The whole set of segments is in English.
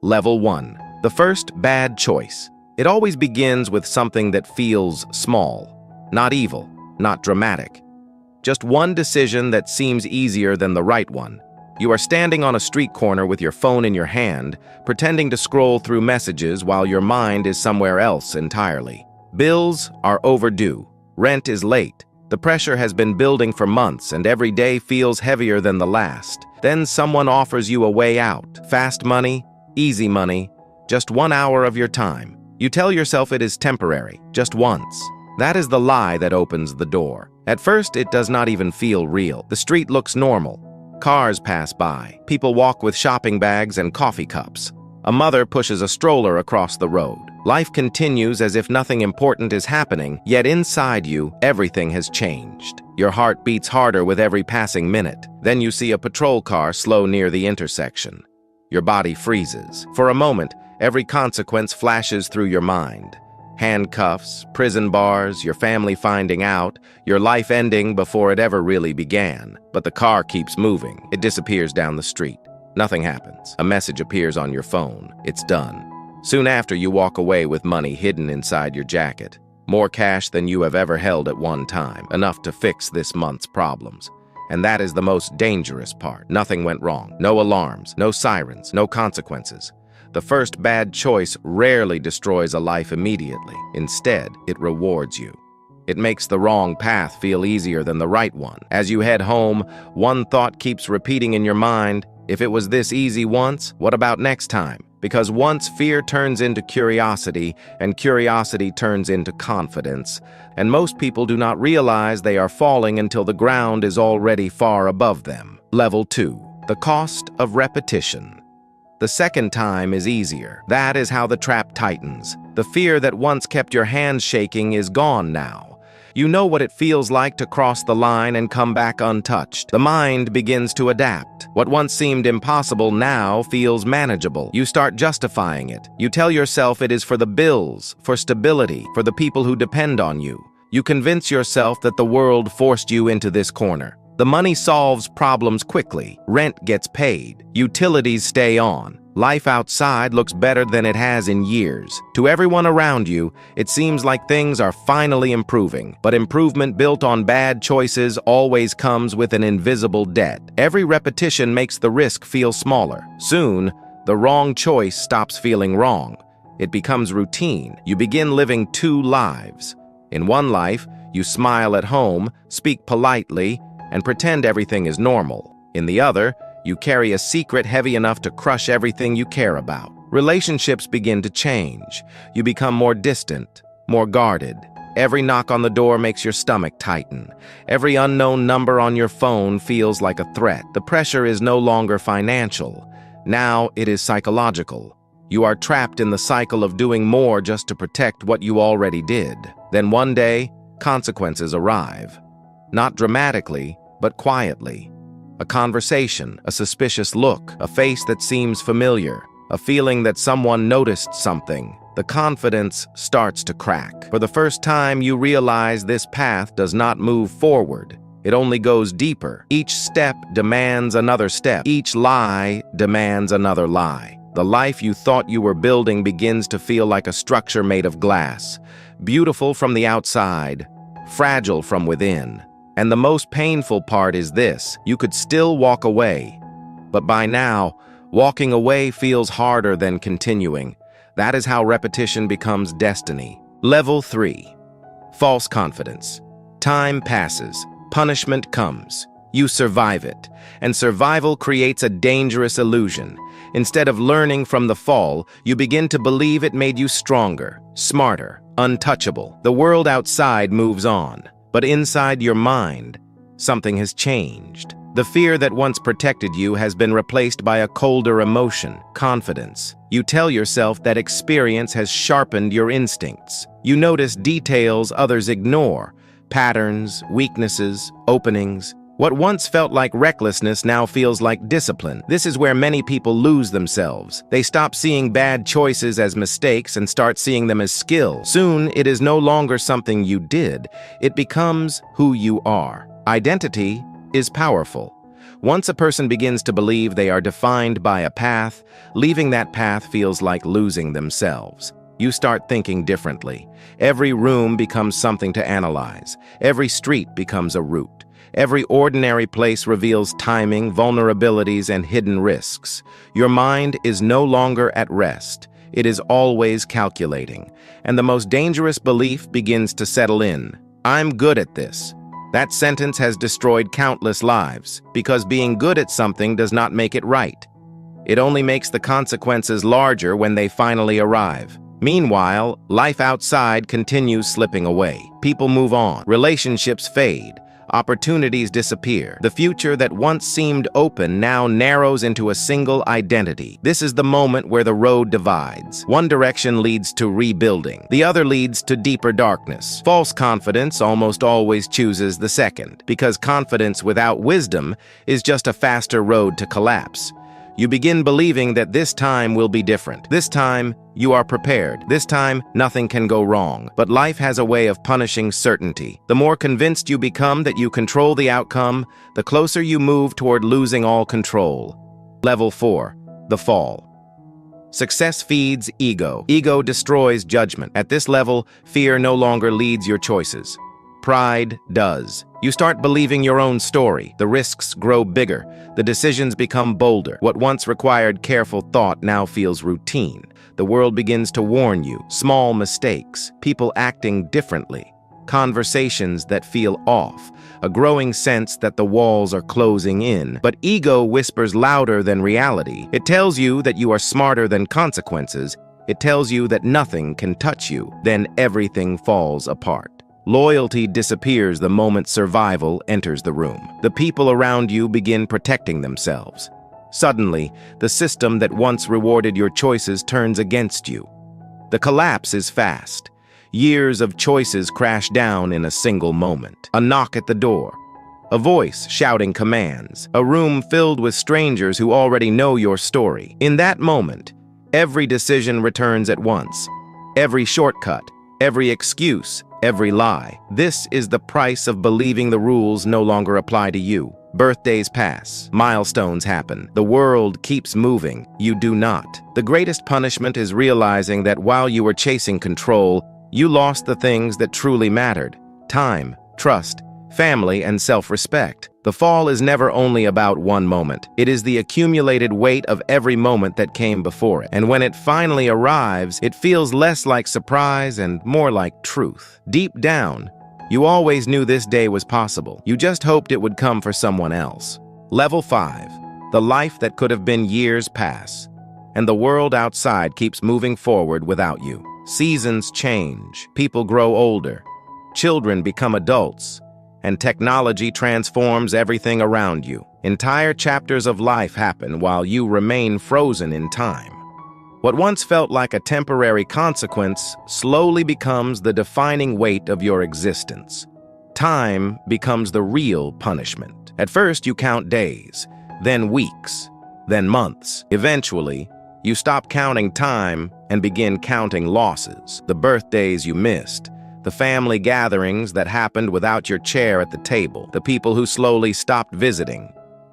Level 1. The first bad choice. It always begins with something that feels small, not evil, not dramatic. Just one decision that seems easier than the right one. You are standing on a street corner with your phone in your hand, pretending to scroll through messages while your mind is somewhere else entirely. Bills are overdue. Rent is late. The pressure has been building for months and every day feels heavier than the last. Then someone offers you a way out. Fast money, easy money, just 1 hour of your time. You tell yourself it is temporary, just once. That is the lie that opens the door. At first, it does not even feel real. The street looks normal. Cars pass by. People walk with shopping bags and coffee cups. A mother pushes a stroller across the road. Life continues as if nothing important is happening, yet inside you, everything has changed. Your heart beats harder with every passing minute. Then you see a patrol car slow near the intersection. Your body freezes. For a moment, every consequence flashes through your mind. Handcuffs, prison bars, your family finding out, your life ending before it ever really began. But the car keeps moving. It disappears down the street. Nothing happens. A message appears on your phone. It's done. Soon after, you walk away with money hidden inside your jacket. More cash than you have ever held at one time. Enough to fix this month's problems. And that is the most dangerous part. Nothing went wrong. No alarms, no sirens, no consequences. The first bad choice rarely destroys a life immediately. Instead, it rewards you. It makes the wrong path feel easier than the right one. As you head home, one thought keeps repeating in your mind, if it was this easy once, what about next time? Because once fear turns into curiosity, and curiosity turns into confidence, and most people do not realize they are falling until the ground is already far above them. Level 2. The cost of repetition. The second time is easier. That is how the trap tightens. The fear that once kept your hands shaking is gone now. You know what it feels like to cross the line and come back untouched. The mind begins to adapt. What once seemed impossible now feels manageable. You start justifying it. You tell yourself it is for the bills, for stability, for the people who depend on you. You convince yourself that the world forced you into this corner. The money solves problems quickly. Rent gets paid. Utilities stay on. Life outside looks better than it has in years. To everyone around you, it seems like things are finally improving. But improvement built on bad choices always comes with an invisible debt. Every repetition makes the risk feel smaller. Soon, the wrong choice stops feeling wrong. It becomes routine. You begin living two lives. In one life, you smile at home, speak politely, and pretend everything is normal. In the other, you carry a secret heavy enough to crush everything you care about. Relationships begin to change. You become more distant, more guarded. Every knock on the door makes your stomach tighten. Every unknown number on your phone feels like a threat. The pressure is no longer financial. Now it is psychological. You are trapped in the cycle of doing more just to protect what you already did. Then one day, consequences arrive. Not dramatically, but quietly. A conversation, a suspicious look, a face that seems familiar, a feeling that someone noticed something. The confidence starts to crack. For the first time, you realize this path does not move forward. It only goes deeper. Each step demands another step. Each lie demands another lie. The life you thought you were building begins to feel like a structure made of glass, beautiful from the outside, fragile from within. And the most painful part is this: you could still walk away. But by now, walking away feels harder than continuing. That is how repetition becomes destiny. Level 3. False confidence. Time passes. Punishment comes. You survive it. And survival creates a dangerous illusion. Instead of learning from the fall, you begin to believe it made you stronger, smarter, untouchable. The world outside moves on. But inside your mind, something has changed. The fear that once protected you has been replaced by a colder emotion, confidence. You tell yourself that experience has sharpened your instincts. You notice details others ignore, patterns, weaknesses, openings. What once felt like recklessness now feels like discipline. This is where many people lose themselves. They stop seeing bad choices as mistakes and start seeing them as skill. Soon, it is no longer something you did. It becomes who you are. Identity is powerful. Once a person begins to believe they are defined by a path, leaving that path feels like losing themselves. You start thinking differently. Every room becomes something to analyze. Every street becomes a route. Every ordinary place reveals timing, vulnerabilities, and hidden risks. Your mind is no longer at rest. It is always calculating. And the most dangerous belief begins to settle in. I'm good at this. That sentence has destroyed countless lives, because being good at something does not make it right. It only makes the consequences larger when they finally arrive. Meanwhile, life outside continues slipping away. People move on. Relationships fade. Opportunities disappear. The future that once seemed open now narrows into a single identity. This is the moment where the road divides. One direction leads to rebuilding. The other leads to deeper darkness. False confidence almost always chooses the second, because confidence without wisdom is just a faster road to collapse. You begin believing that this time will be different. This time, you are prepared. This time, nothing can go wrong. But life has a way of punishing certainty. The more convinced you become that you control the outcome, the closer you move toward losing all control. Level 4. The fall. Success feeds ego. Ego destroys judgment. At this level, fear no longer leads your choices. Pride does. You start believing your own story. The risks grow bigger. The decisions become bolder. What once required careful thought now feels routine. The world begins to warn you. Small mistakes, people acting differently, conversations that feel off, a growing sense that the walls are closing in. But ego whispers louder than reality. It tells you that you are smarter than consequences. It tells you that nothing can touch you. Then everything falls apart. Loyalty disappears the moment survival enters the room. The people around you begin protecting themselves. Suddenly, the system that once rewarded your choices turns against you. The collapse is fast. Years of choices crash down in a single moment. A knock at the door. A voice shouting commands. A room filled with strangers who already know your story. In that moment, every decision returns at once. Every shortcut, every excuse, every lie. This is the price of believing the rules no longer apply to you. Birthdays pass. Milestones happen. The world keeps moving. You do not. The greatest punishment is realizing that while you were chasing control, you lost the things that truly mattered. Time, trust, family, and self-respect. The fall is never only about one moment. It is the accumulated weight of every moment that came before it. And when it finally arrives, it feels less like surprise and more like truth. Deep down, you always knew this day was possible. You just hoped it would come for someone else. Level 5. The life that could have been years pass, and the world outside keeps moving forward without you. Seasons change. People grow older. Children become adults. And technology transforms everything around you. Entire chapters of life happen while you remain frozen in time. What once felt like a temporary consequence slowly becomes the defining weight of your existence. Time becomes the real punishment. At first, you count days, then weeks, then months. Eventually, you stop counting time and begin counting losses. The birthdays you missed, the family gatherings that happened without your chair at the table, the people who slowly stopped visiting.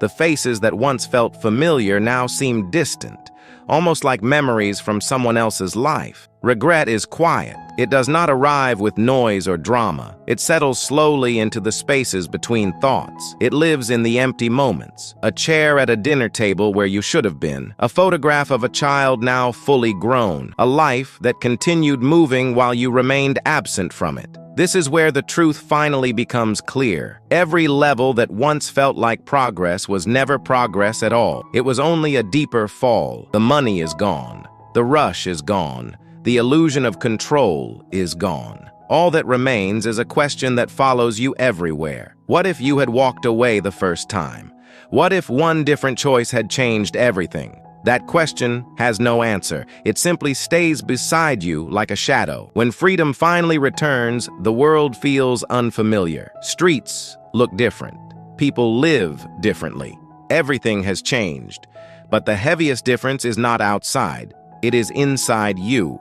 The faces that once felt familiar now seem distant, almost like memories from someone else's life. Regret is quiet. It does not arrive with noise or drama. It settles slowly into the spaces between thoughts. It lives in the empty moments. A chair at a dinner table where you should have been. A photograph of a child now fully grown. A life that continued moving while you remained absent from it. This is where the truth finally becomes clear. Every level that once felt like progress was never progress at all. It was only a deeper fall. The money is gone. The rush is gone. The illusion of control is gone. All that remains is a question that follows you everywhere. What if you had walked away the first time? What if one different choice had changed everything? That question has no answer. It simply stays beside you like a shadow. When freedom finally returns, the world feels unfamiliar. Streets look different. People live differently. Everything has changed. But the heaviest difference is not outside. It is inside you.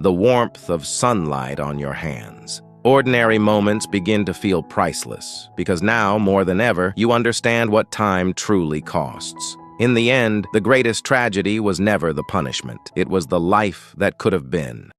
The warmth of sunlight on your hands. Ordinary moments begin to feel priceless, because now, more than ever, you understand what time truly costs. In the end, the greatest tragedy was never the punishment. It was the life that could have been.